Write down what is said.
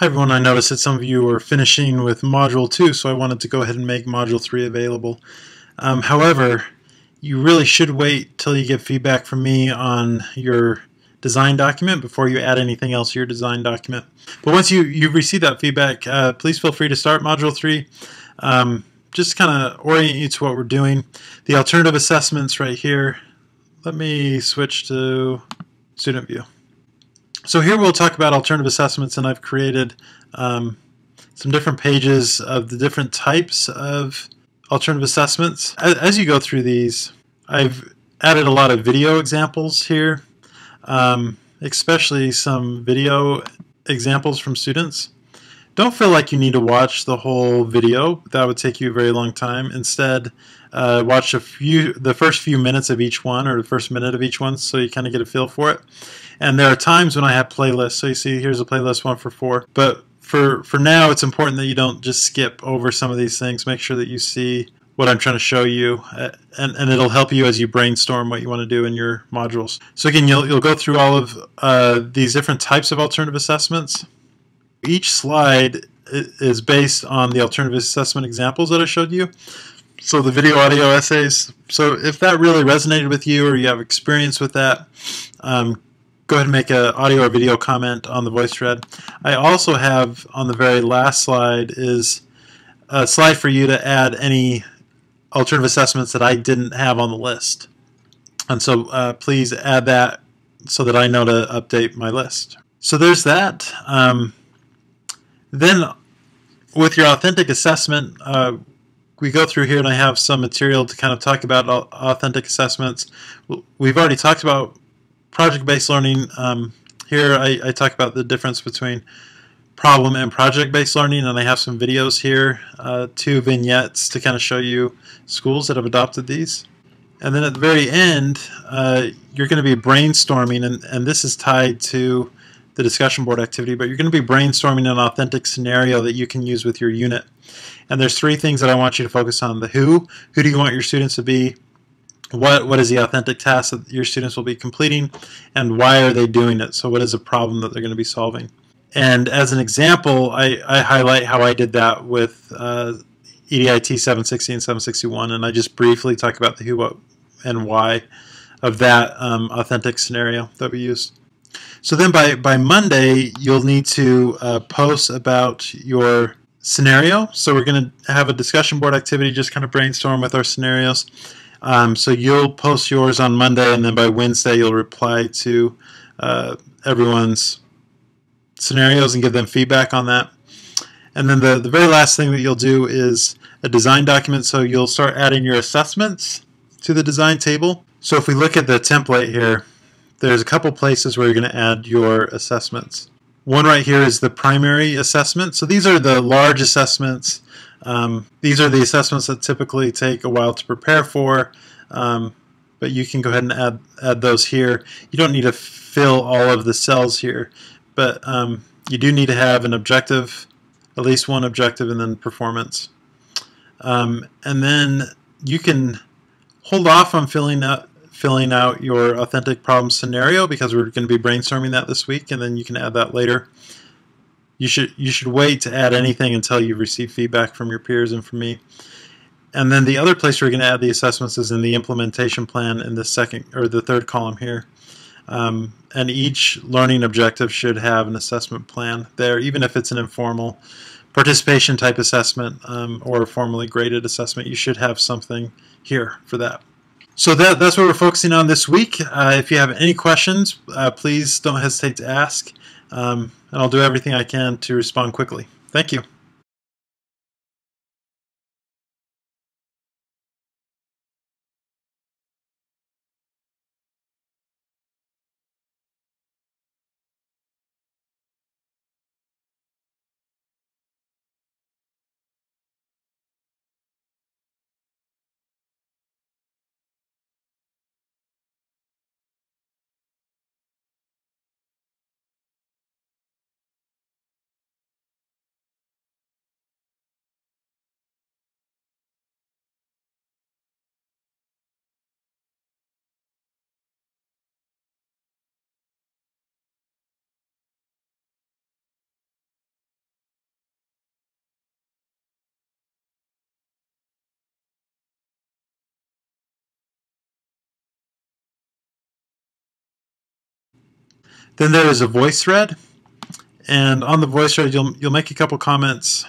Hi everyone, I noticed that some of you were finishing with Module 2, so I wanted to go ahead and make Module 3 available. However, you really should wait till you get feedback from me on your design document before you add anything else to your design document. But once you've received that feedback, please feel free to start Module 3. Just kind of orient you to what we're doing. The alternative assessments right here. Let me switch to Student View. So here we'll talk about alternative assessments, and I've created some different pages of the different types of alternative assessments. As you go through these, I've added a lot of video examples here, especially some video examples from students. Don't feel like you need to watch the whole video. That would take you a very long time. Instead, watch the first few minutes of each one, or the first minute of each one, so you kind of get a feel for it. And there are times when I have playlists. So you see, here's a playlist 1 for 4. But for now, it's important that you don't just skip over some of these things. Make sure that you see what I'm trying to show you, and it'll help you as you brainstorm what you want to do in your modules. So again, you'll go through all of these different types of alternative assessments. Each slide is based on the alternative assessment examples that I showed you. So the video, audio, essays. So if that really resonated with you, or you have experience with that, go ahead and make an audio or video comment on the voice thread. I also have, on the very last slide, is a slide for you to add any alternative assessments that I didn't have on the list. And so please add that so that I know to update my list. So there's that. Then with your authentic assessment, we go through here, and I have some material to kind of talk about authentic assessments. We've already talked about project-based learning. Here I talk about the difference between problem and project-based learning, and I have some videos here, 2 vignettes to kind of show you schools that have adopted these. And then at the very end, you're going to be brainstorming, and this is tied to the discussion board activity, but you're going to be brainstorming an authentic scenario that you can use with your unit. And there's 3 things that I want you to focus on. The who do you want your students to be? What is the authentic task that your students will be completing, and why are they doing it? So what is the problem that they're going to be solving? And as an example, I highlight how I did that with EDIT 760 and 761, and I just briefly talk about the who, what, and why of that authentic scenario that we used. So then by Monday, you'll need to post about your scenario. So we're going to have a discussion board activity, just kind of brainstorm with our scenarios. So you'll post yours on Monday, and then by Wednesday you'll reply to everyone's scenarios and give them feedback on that. And then the very last thing that you'll do is a design document. So you'll start adding your assessments to the design table. So if we look at the template here, there's a couple places where you're going to add your assessments. One right here is the primary assessment. So these are the large assessments. These are the assessments that typically take a while to prepare for, but you can go ahead and add those here. You don't need to fill all of the cells here, but you do need to have an objective, at least one objective, and then performance. And then you can hold off on filling out your authentic problem scenario, because we're going to be brainstorming that this week, and then you can add that later. You should wait to add anything until you receive feedback from your peers and from me. And then the other place we're going to add the assessments is in the implementation plan in the second or the third column here. And each learning objective should have an assessment plan there, even if it's an informal participation type assessment or a formally graded assessment. You should have something here for that. So that's what we're focusing on this week. If you have any questions, please don't hesitate to ask, and I'll do everything I can to respond quickly. Thank you. Then there is a voice thread, and on the voice thread you'll make a couple comments